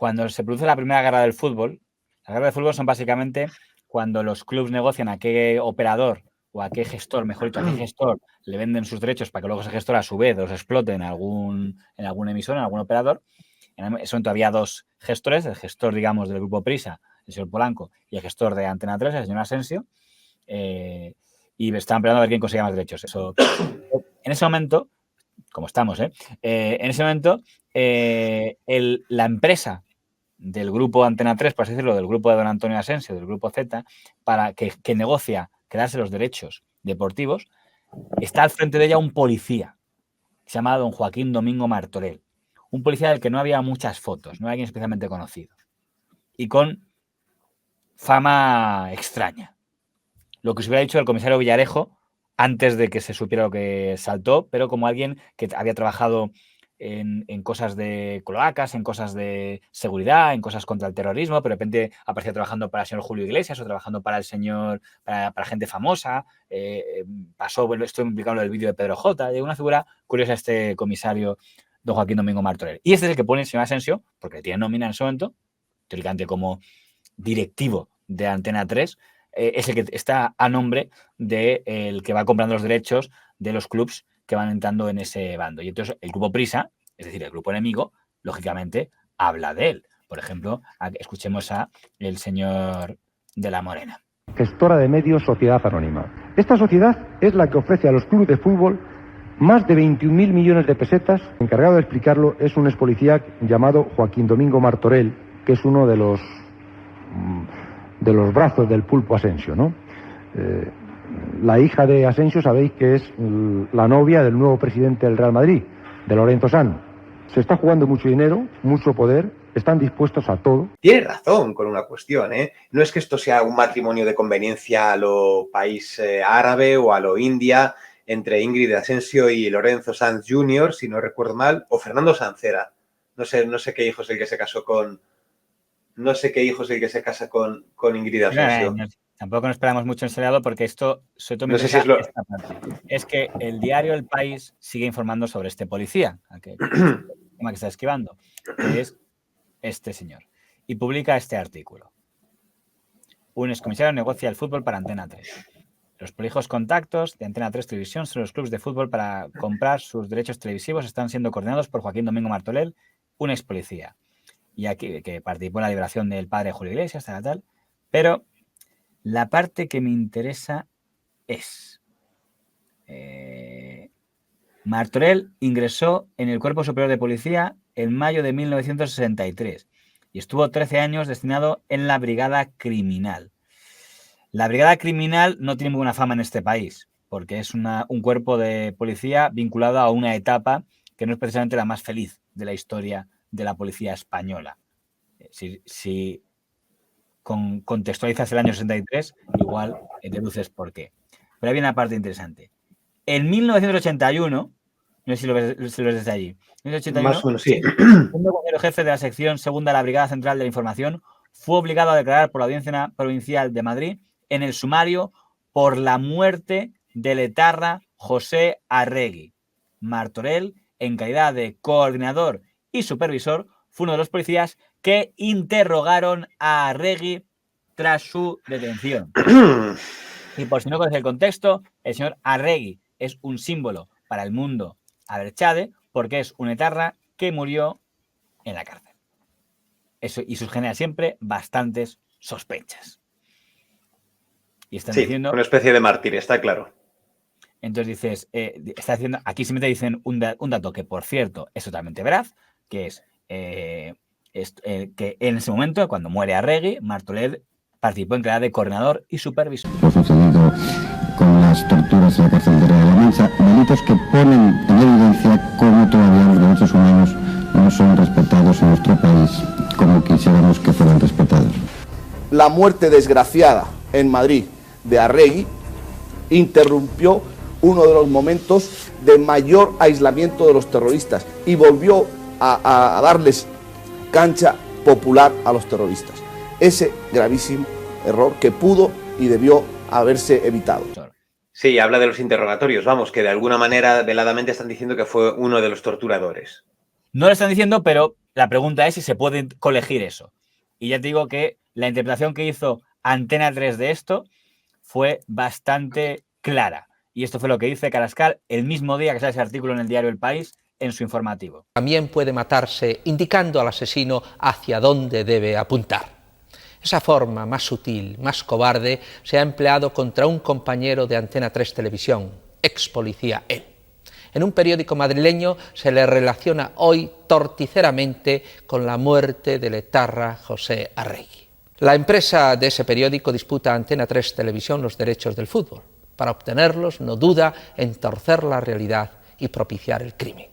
cuando se produce la primera guerra del fútbol, las guerras del fútbol son básicamente cuando los clubes negocian a qué operador o a qué gestor, mejor dicho, a qué gestor le venden sus derechos para que luego ese gestor a su vez los explote en algún emisor, en algún operador. En ese momento había dos gestores, el gestor, digamos, del grupo Prisa, el señor Polanco, y el gestor de Antena 3, el señor Asensio, y estaban peleando a ver quién conseguía más derechos. Eso, en ese momento, como estamos, en ese momento, la empresa del grupo Antena 3, por así decirlo, del grupo de don Antonio Asensio, del grupo Z, para que negocia quedarse los derechos deportivos, está al frente de ella un policía que se llama don Joaquín Domingo Martorell. Un policía del que no había muchas fotos, no era alguien especialmente conocido. Y con fama extraña. Lo que se hubiera dicho el comisario Villarejo antes de que se supiera lo que saltó, pero como alguien que había trabajado en cosas de cloacas, en cosas de seguridad, en cosas contra el terrorismo, pero de repente aparecía trabajando para el señor Julio Iglesias o trabajando para el señor, para gente famosa. Estoy implicado en el vídeo de Pedro J. De una figura curiosa este comisario don Joaquín Domingo Martorell. Y este es el que pone el señor Asensio, porque tiene nómina en ese momento, teóricamente como directivo de Antena 3, es el que está a nombre del que va comprando los derechos de los clubs que van entrando en ese bando. Y entonces el grupo Prisa, es decir, el grupo enemigo, lógicamente habla de él. Por ejemplo, escuchemos a el señor de la Morena. Gestora de medios, sociedad anónima. Esta sociedad es la que ofrece a los clubes de fútbol más de 21.000 millones de pesetas. El encargado de explicarlo es un expolicía llamado Joaquín Domingo Martorell, que es uno de los brazos del pulpo Asensio, ¿no? La hija de Asensio sabéis que es la novia del nuevo presidente del Real Madrid, de Lorenzo Sanz. Se está jugando mucho dinero, mucho poder, están dispuestos a todo. Tiene razón con una cuestión, ¿eh? No es que esto sea un matrimonio de conveniencia a lo país árabe o a lo India entre Ingrid Asensio y Lorenzo Sanz Jr., si no recuerdo mal, o Fernando Sancera. No sé qué hijo es el que se casó con... No sé qué hijo es el que se casa con Ingrid Asensio. Tampoco nos esperamos mucho en ese lado porque esto, sobre todo, no sé si es, esta parte. Es que el diario El País sigue informando sobre este policía, que está esquivando, que es este señor. Y publica este artículo. Un excomisario negocia el fútbol para Antena 3. Los prolijos contactos de Antena 3 Televisión sobre los clubes de fútbol para comprar sus derechos televisivos están siendo coordinados por Joaquín Domingo Martorell, un ex policía. Y aquí, que participó en la liberación del padre Julio Iglesias, tal. Pero la parte que me interesa es... Martorell ingresó en el Cuerpo Superior de Policía en mayo de 1963 y estuvo 13 años destinado en la Brigada Criminal. La Brigada Criminal no tiene muy buena fama en este país porque es un cuerpo de policía vinculado a una etapa que no es precisamente la más feliz de la historia de la policía española. Si contextualizas el año 63, igual deduces por qué. Pero hay una parte interesante. En 1981, no sé si lo ves desde allí, 1981, más o menos, sí. Un consejero jefe de la sección segunda de la Brigada Central de la Información fue obligado a declarar por la Audiencia Provincial de Madrid en el sumario por la muerte del etarra José Arregui. Martorell, en calidad de coordinador y supervisor, fue uno de los policías que interrogaron a Arregui tras su detención. Y por si no conoces el contexto, el señor Arregui es un símbolo para el mundo abertzale porque es un etarra que murió en la cárcel. Eso, y eso genera siempre bastantes sospechas. Y están diciendo... una especie de mártir, está claro. Entonces dices, aquí simplemente dicen un dato que, por cierto, es totalmente veraz, que es que en ese momento, cuando muere Arregui, Martorell participó en calidad de coordinador y supervisor. Lo sucedido con las torturas en la cárcel de Rea de la Mancha, delitos que ponen en evidencia cómo todavía los derechos humanos no son respetados en nuestro país como quisiéramos que fueran respetados. La muerte desgraciada en Madrid de Arregui interrumpió uno de los momentos de mayor aislamiento de los terroristas y volvió a darles cancha popular a los terroristas. Ese gravísimo error que pudo y debió haberse evitado. Sí, habla de los interrogatorios, vamos, que de alguna manera veladamente están diciendo que fue uno de los torturadores. No lo están diciendo, pero la pregunta es si se puede colegir eso. Y ya te digo que la interpretación que hizo Antena 3 de esto fue bastante clara. Y esto fue lo que dice Carrascal el mismo día que sale ese artículo en el diario El País en su informativo. También puede matarse indicando al asesino hacia dónde debe apuntar. Esa forma más sutil, más cobarde, se ha empleado contra un compañero de Antena 3 Televisión, ex policía él. En un periódico madrileño se le relaciona hoy torticeramente con la muerte del etarra José Arregui. La empresa de ese periódico disputa a Antena 3 Televisión los derechos del fútbol. Para obtenerlos no duda en torcer la realidad y propiciar el crimen.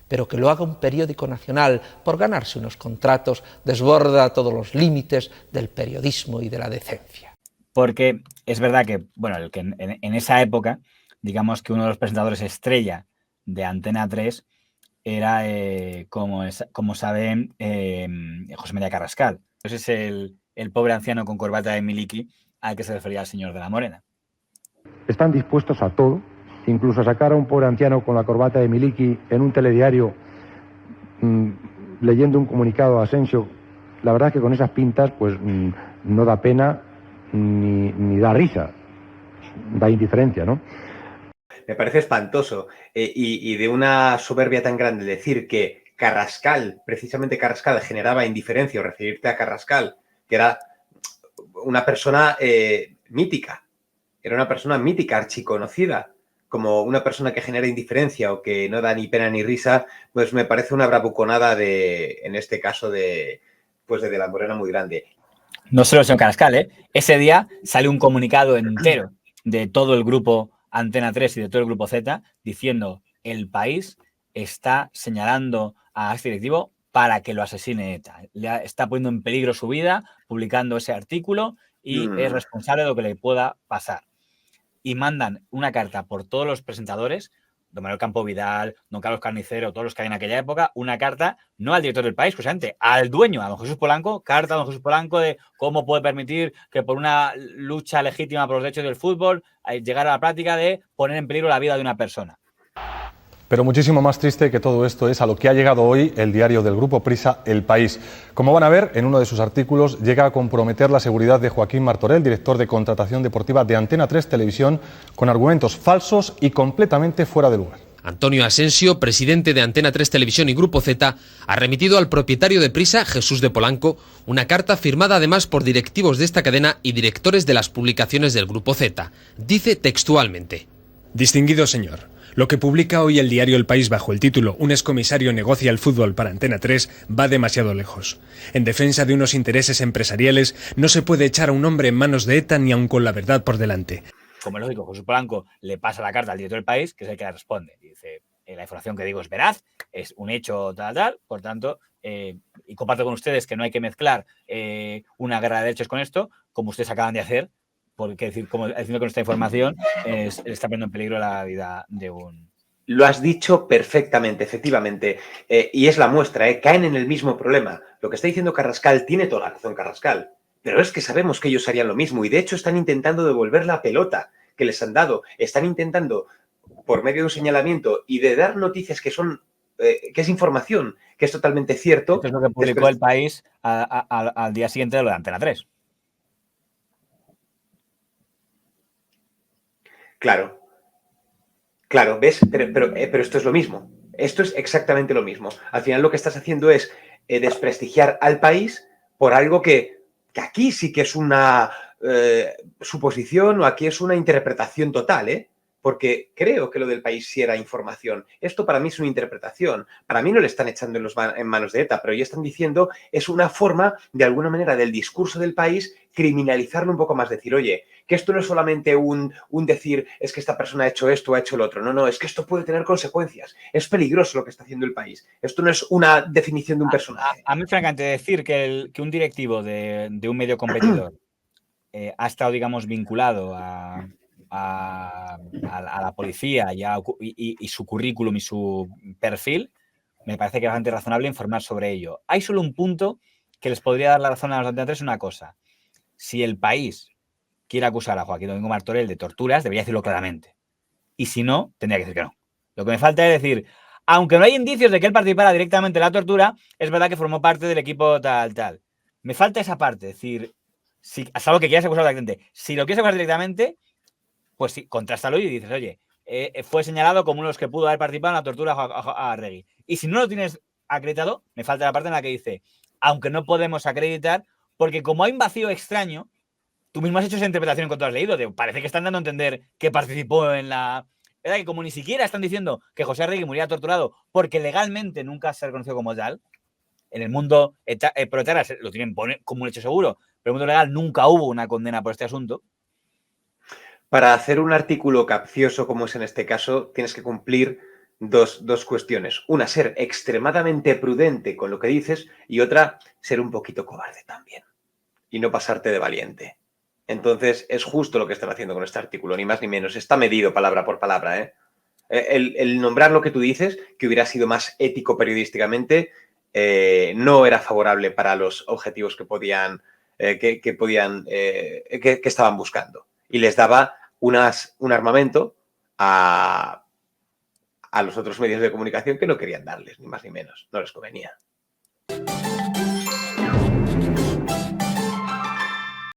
Pero que lo haga un periódico nacional por ganarse unos contratos desborda todos los límites del periodismo y de la decencia. Porque es verdad que, bueno, en esa época, digamos que uno de los presentadores estrella de Antena 3 era, como saben, José María Carrascal. Ese es el pobre anciano con corbata de miliki al que se refería el señor de la Morena. Están dispuestos a todo, incluso a sacar a un pobre anciano con la corbata de miliki en un telediario leyendo un comunicado a Asensio. La verdad es que con esas pintas pues no da pena ni da risa, da indiferencia, ¿no? Me parece espantoso y de una soberbia tan grande decir que Carrascal, precisamente Carrascal, generaba indiferencia, o referirte a Carrascal, que era una persona mítica, era una persona mítica, archiconocida, como una persona que genera indiferencia o que no da ni pena ni risa, pues me parece una bravuconada en este caso de la Morena muy grande. No solo el señor Carrascal, ¿eh? Ese día sale un comunicado entero de todo el grupo Antena 3 y de todo el grupo Z diciendo: El País está señalando a este directivo para que lo asesine ETA. Le está poniendo en peligro su vida publicando ese artículo y es responsable de lo que le pueda pasar. Y mandan una carta por todos los presentadores, don Manuel Campo Vidal, don Carlos Carnicero, todos los que hay en aquella época, una carta no al director del País, justamente al dueño, a don Jesús Polanco, carta a don Jesús Polanco de cómo puede permitir que por una lucha legítima por los derechos del fútbol llegar a la práctica de poner en peligro la vida de una persona. Pero muchísimo más triste que todo esto es a lo que ha llegado hoy el diario del Grupo Prisa, El País. Como van a ver, en uno de sus artículos llega a comprometer la seguridad de Joaquín Martorell, director de contratación deportiva de Antena 3 Televisión, con argumentos falsos y completamente fuera de lugar. Antonio Asensio, presidente de Antena 3 Televisión y Grupo Z, ha remitido al propietario de Prisa, Jesús de Polanco, una carta firmada además por directivos de esta cadena y directores de las publicaciones del Grupo Z. Dice textualmente: Distinguido señor, lo que publica hoy el diario El País bajo el título «Un excomisario negocia el fútbol para Antena 3» va demasiado lejos. En defensa de unos intereses empresariales no se puede echar a un hombre en manos de ETA ni aun con la verdad por delante. Como es lógico, Jesús Polanco le pasa la carta al director del País, que es el que le responde. Dice: la información que digo es veraz, es un hecho tal, por tanto, y comparto con ustedes que no hay que mezclar una guerra de derechos con esto, como ustedes acaban de hacer, porque decir, como diciendo con esta información, está poniendo en peligro la vida de un... Lo has dicho perfectamente, efectivamente, y es la muestra, caen en el mismo problema. Lo que está diciendo Carrascal tiene toda la razón, Carrascal, pero es que sabemos que ellos harían lo mismo y de hecho están intentando devolver la pelota que les han dado. Están intentando, por medio de un señalamiento y de dar noticias que son, que es información, que es totalmente cierto. Esto es lo que publicó El País al día siguiente de lo de Antena 3. Claro, ¿ves? Pero esto es lo mismo. Esto es exactamente lo mismo. Al final lo que estás haciendo es desprestigiar al País por algo que aquí sí que es una suposición o aquí es una interpretación total, porque creo que lo del País sí era información. Esto para mí es una interpretación. Para mí no le están echando en manos de ETA, pero ya están diciendo es una forma, de alguna manera, del discurso del País, criminalizarlo un poco más, decir, oye, que esto no es solamente un decir, es que esta persona ha hecho esto o ha hecho lo otro. No, es que esto puede tener consecuencias. Es peligroso lo que está haciendo el País. Esto no es una definición de un personaje. A mí, francamente, decir que un directivo de un medio competidor ha estado, digamos, vinculado a la policía y su currículum y su perfil, me parece que es bastante razonable informar sobre ello. Hay solo un punto que les podría dar la razón a los Antena 3, una cosa. Si el País quiere acusar a Joaquín Domingo Martorell de torturas, debería decirlo claramente. Y si no, tendría que decir que no. Lo que me falta es decir, aunque no hay indicios de que él participara directamente en la tortura, es verdad que formó parte del equipo tal. Me falta esa parte, es decir, si, salvo que quieras acusar directamente. Si lo quieres acusar directamente, pues sí, contrástalo y dices, oye, fue señalado como uno de los que pudo haber participado en la tortura a Arregui. Y si no lo tienes acreditado, me falta la parte en la que dice, aunque no podemos acreditar, porque como hay un vacío extraño, tú mismo has hecho esa interpretación con todo has leído, parece que están dando a entender que participó en la... ¿Verdad? Que como ni siquiera están diciendo que José Arregui muriera torturado porque legalmente nunca se ha reconocido como tal, en el mundo pro-ETA lo tienen como un hecho seguro, pero en el mundo legal nunca hubo una condena por este asunto. Para hacer un artículo capcioso como es en este caso, tienes que cumplir dos cuestiones. Una, ser extremadamente prudente con lo que dices y otra, ser un poquito cobarde también y no pasarte de valiente. Entonces, es justo lo que están haciendo con este artículo, ni más ni menos. Está medido palabra por palabra, ¿eh? El nombrar lo que tú dices, que hubiera sido más ético periodísticamente, no era favorable para los objetivos que estaban buscando. Y les daba un armamento a los otros medios de comunicación que no querían darles, ni más ni menos. No les convenía.